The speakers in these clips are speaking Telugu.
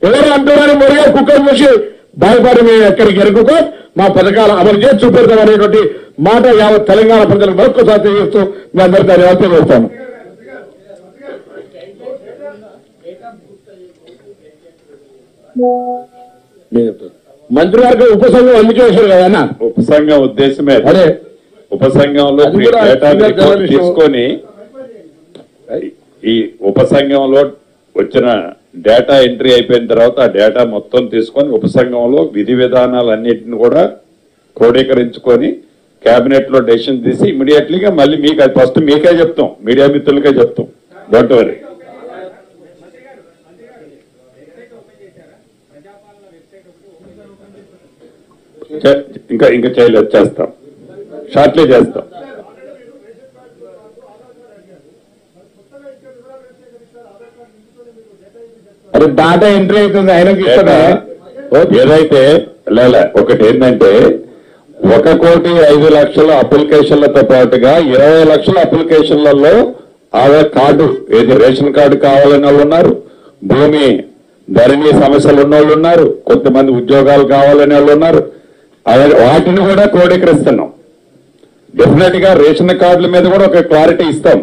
ఎవరు అంటున్నారని మొదలుగా కుక్కర్ చూసి భయపడి మేము ఎక్కడికి ఎరుగుకో మా పథకాలు అమలు చేసి చూపెడతాం అనేటువంటి మాట యావత్ తెలంగాణ ప్రజలకు మరొకసారి తెలియజేస్తూ మీ అందరికీ ధన్యవాదాలు తెలియజేస్తాను. మంత్రివర్గ ఉపసంఘం అందుకే వేశారు కదా అన్న. ఉపసంఘం ఉద్దేశమే అదే. ఉపసంఘంలో తీసుకొని ఈ ఉపసంఘంలో వచ్చిన డేటా ఎంట్రీ అయిపోయిన తర్వాత ఆ డేటా మొత్తం తీసుకొని ఉపసంఘంలో విధి విధానాలన్నింటిని కూడా క్రోడీకరించుకొని కేబినెట్ లో డెసిషన్ తీసి ఇమీడియట్లీగా మళ్ళీ మీకు అది ఫస్ట్ మీకే చెప్తాం, మీడియా మిత్రులకే చెప్తాం. Don't worry. ఇంకా ఇంకా చేయలేదు, చేస్తాం, షార్ట్లీ చేస్తాం. అది డాటా ఎంట్రీ అవుతుంది ఆయనకి ఏదైతే ఒకటి ఏంటంటే 1,05,00,000 అప్లికేషన్లతో పాటుగా 20 లక్షల అప్లికేషన్లలో ఆధార్ కార్డు ఏది రేషన్ కార్డు కావాలని వాళ్ళు ఉన్నారు, భూమి ధరణి సమస్యలు ఉన్న వాళ్ళు ఉన్నారు, కొంతమంది ఉద్యోగాలు కావాలని వాళ్ళు ఉన్నారు. వాటిని కూడా క్రోడీకరిస్తున్నాం. డెఫినెట్ గా రేషన్ కార్డుల మీద కూడా ఒక క్లారిటీ ఇస్తాం.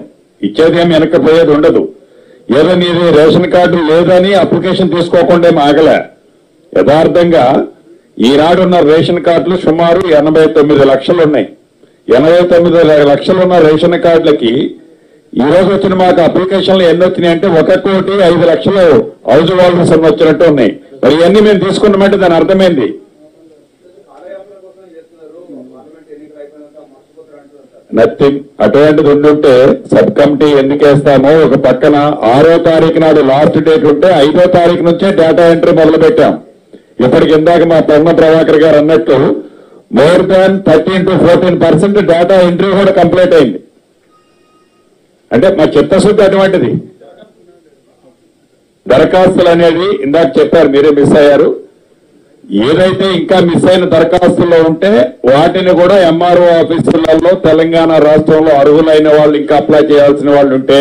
ఇచ్చేది ఏమి వెనక్కిపోయేది ఉండదు. ఏదో నీది రేషన్ కార్డు లేదని అప్లికేషన్ తీసుకోకుండా ఏమి ఆగలే. యథార్థంగా ఈనాడున్న రేషన్ కార్డులు సుమారు 89 లక్షలు ఉన్నాయి. 89 లక్షలు ఉన్న రేషన్ కార్డులకి ఈ రోజు వచ్చిన మాకు అప్లికేషన్లు ఎన్ని వచ్చినాయి అంటే 1,05,00,000 హౌస్ హోల్డర్స్ వచ్చినట్టు ఉన్నాయి. మరి ఇవన్నీ మేము తీసుకున్నామంటే దాని అర్థమైంది. నథింగ్. అటువంటిది ఉండుంటే సబ్ కమిటీ ఎందుకు వేస్తామో, ఒక పక్కన 6వ తారీఖు నాడు లాస్ట్ డేట్ ఉంటే 5వ తారీఖు నుంచే డేటా ఎంట్రీ మొదలు పెట్టాం. ఇప్పటికి ఇందాక మా పొన్న ప్రభాకర్ గారు అన్నట్టు more than 13 to 14% data entry కూడా కంప్లీట్ అయింది. అంటే మా చిత్తశుద్ధి అటువంటిది. దరఖాస్తులు అనేది ఇందాక చెప్పారు, మీరే మిస్ అయ్యారు. ఏదైతే ఇంకా మిస్ అయిన దరఖాస్తుల్లో ఉంటే వాటిని కూడా ఎంఆర్ఓ ఆఫీసులలో తెలంగాణ రాష్ట్రంలో అర్హులైన వాళ్ళు ఇంకా అప్లై చేయాల్సిన వాళ్ళు ఉంటే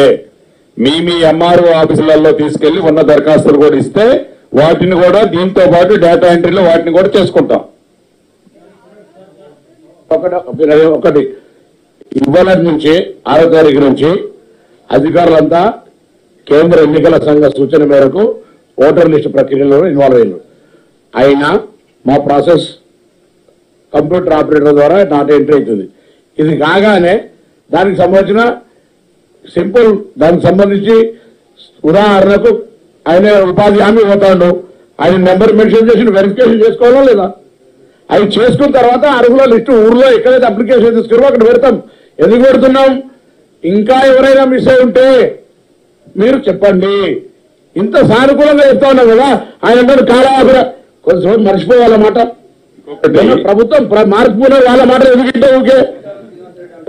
మీ ఎంఆర్ఓ ఆఫీసులలో తీసుకెళ్లి ఉన్న దరఖాస్తులు కూడా ఇస్తే వాటిని కూడా దీంతో పాటు డేటా ఎంట్రీలో వాటిని కూడా చేసుకుంటాం. ఒకటి ఇవాళ నుంచి 6వ తారీఖు నుంచి అధికారులంతా కేంద్ర ఎన్నికల సంఘ సూచన మేరకు ఓటర్ లిస్టు ప్రక్రియలో ఇన్వాల్వ్ అయ్యారు. అయినా మా ప్రాసెస్ కంప్యూటర్ ఆపరేటర్ ద్వారా నాట్ ఎంట్రీ అవుతుంది. ఇది కాగానే దానికి సంబంధించిన సింపుల్ దానికి సంబంధించి ఉదాహరణకు ఆయన ఉపాధి హామీ పోతాడు, ఆయన నెంబర్ మెన్షన్ చేసి వెరిఫికేషన్ చేసుకోవాలా లేదా? అవి చేసుకున్న తర్వాత అర్హుల లిస్టు ఊర్లో ఎక్కడైతే అప్లికేషన్ తీసుకున్నామో అక్కడ పెడతాం. ఎందుకు పెడుతున్నాం? ఇంకా ఎవరైనా మిస్ అయి ఉంటే మీరు చెప్పండి. ఇంత సానుకూలంగా చెప్తా ఉన్నాం కదా. ఆయన అందరూ కాలాపుర కొంచెం మర్చిపోవాలన్నమాట. ప్రభుత్వం మార్పుకునే వాళ్ళ మాట ఎందుకంటే ఊకే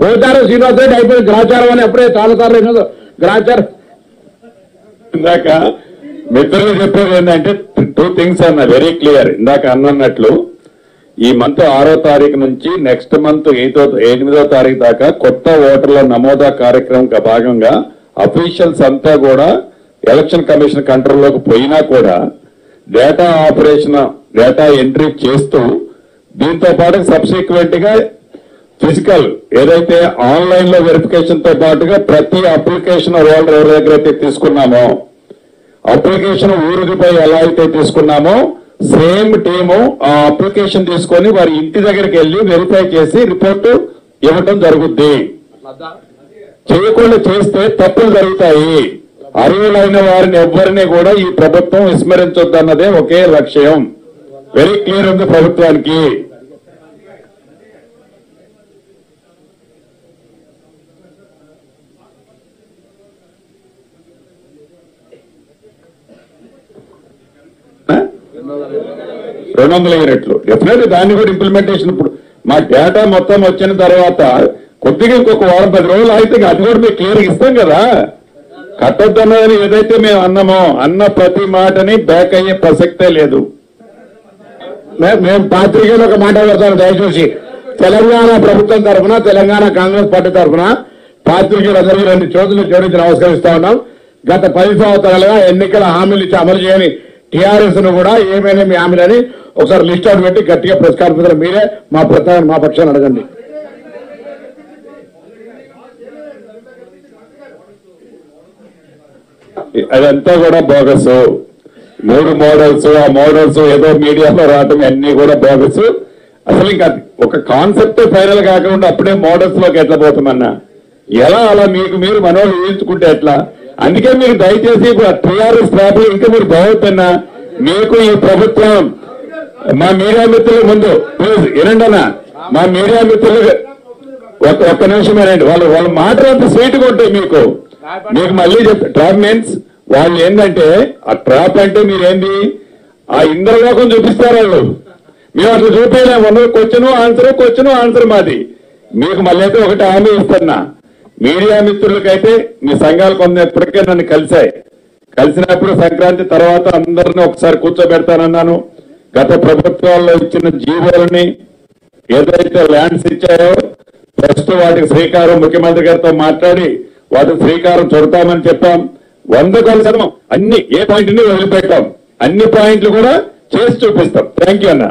పోతారు. శ్రీనివాస రెడ్డి అయిపోయింది గ్రాచారం అని అప్పుడే చాలా సార్లు అయినదో గ్రాచారం. ఇందాక మిత్రులు చెప్పేది ఏంటంటే 2 things అన్న వెరీ క్లియర్. ఇందాక అన్నట్లు ఈ మంత్ 6వ తారీఖు నుంచి నెక్స్ట్ మంత్ 8వ తారీఖు దాకా కొత్త ఓటర్ల నమోదా కార్యక్రమం భాగంగా అఫీషియల్స్ అంతా కూడా ఎలక్షన్ కమిషన్ కంట్రోల్లోకి పోయినా కూడా డేటా ఆపరేషన్ డేటా ఎంట్రీ చేస్తూ దీంతో పాటు సబ్సిక్వెంట్ గా ఫిజికల్ ఏదైతే ఆన్లైన్ లో వెరిఫికేషన్ తో పాటుగా ప్రతి అప్లికేషన్ హోల్డర్ ఎవరి దగ్గర అయితే తీసుకున్నామో అప్లికేషన్ ఊరిపై ఎలా అయితే తీసుకున్నామో సేమ్ టీము ఆ అప్లికేషన్ తీసుకొని వారి ఇంటి దగ్గరికి వెళ్లి వెరిఫై చేసి రిపోర్టు ఇవ్వటం జరుగుద్ది. చేయకుండా చేస్తే తప్పులు జరుగుతాయి. అర్హులైన వారిని ఎవ్వరిని కూడా ఈ ప్రభుత్వం విస్మరించొద్దన్నదే ఒకే లక్ష్యం. వెరీ క్లియర్ ఉంది ప్రభుత్వానికి. $200 డెఫినెట్లీ దాన్ని కూడా ఇంప్లిమెంటేషన్. ఇప్పుడు మా డేటా మొత్తం వచ్చిన తర్వాత కొద్దిగా ఇంకొక వారం 10 రోజులు అయితే అది కూడా మీకు క్లియర్ ఇస్తాం కదా. కట్టొద్దన్నదని ఏదైతే మేము అన్నామో అన్న ప్రతి మాటని బ్యాక్ అయ్యే ప్రసక్తే లేదు. మేము పాత్రికేయులు ఒక మాట పెడతాను దయచేసి. తెలంగాణ ప్రభుత్వం తరఫున తెలంగాణ కాంగ్రెస్ పార్టీ తరఫున పాత్రికేయులందరికీ 2 చేతులు జోడించి నమస్కరిస్తా ఉన్నాం. గత 10 సంవత్సరాలుగా ఎన్నికల హామీలు ఇచ్చి అమలు చేయని టీఆర్ఎస్ ను కూడా ఏమైనా మీ హామీలని ఒకసారి లిస్ట్ అవుట్ పెట్టి గట్టిగా ప్రెస్ కాన్ఫరెన్స్ మీరే మా పక్షాన్ని అడగండి. అదంతా కూడా బోగస్. 3 మోడల్స్, ఆ మోడల్స్ ఏదో మీడియాలో రావటం అన్ని కూడా బోగస్. అసలు ఇంకా ఒక కాన్సెప్ట్ ఫైనల్ కాకుండా అప్పుడే మోడల్స్ లోకి ఎట్లా పోతామన్నా, ఎలా అలా మీకు మీరు మనోళ్ళు ఊహించుకుంటే ఎట్లా? అందుకే మీరు దయచేసి టీఆర్ఎస్ ట్రాప్లో ఇంకా మీరు బాగుతున్నా. మీకు ఈ ప్రభుత్వం మా మీడియా మిత్రుల ముందు ప్లీజ్ వినండి అన్న, మా మీడియా మిత్రులు ఒక్క నిమిషం వినండి. వాళ్ళ మాటలు అంత స్వీట్గా ఉంటాయి. మీకు మళ్ళీ ట్రాప్ మీన్స్ వాళ్ళు ఏంటంటే, ఆ ట్రాప్ అంటే మీరేంది ఆ ఇంద్రలోకం చూపిస్తారు వాళ్ళు. మేము అట్లా చూపించలేము. క్వశ్చన్ ఆన్సర్ మాది. మీకు మళ్ళీ అయితే ఒకటి హామీ ఇస్తున్నా, మీడియా మిత్రులకైతే మీ సంఘాలు కొన్నప్పటికే నన్ను కలిసినప్పుడు సంక్రాంతి తర్వాత అందరినీ ఒకసారి కూర్చోబెడతానన్నాను. గత ప్రభుత్వాల్లో ఇచ్చిన జీవోలని ఏదైతే ల్యాండ్స్ ఇచ్చాయో ప్రస్తుతం వాటికి శ్రీకారం ముఖ్యమంత్రి గారితో మాట్లాడి వాటికి శ్రీకారం చుడతామని చెప్పాం. 100% అన్ని ఏ పాయింట్ని వదిలిపెట్టాం, అన్ని పాయింట్లు కూడా చేసి చూపిస్తాం. థ్యాంక్ యూ అన్న.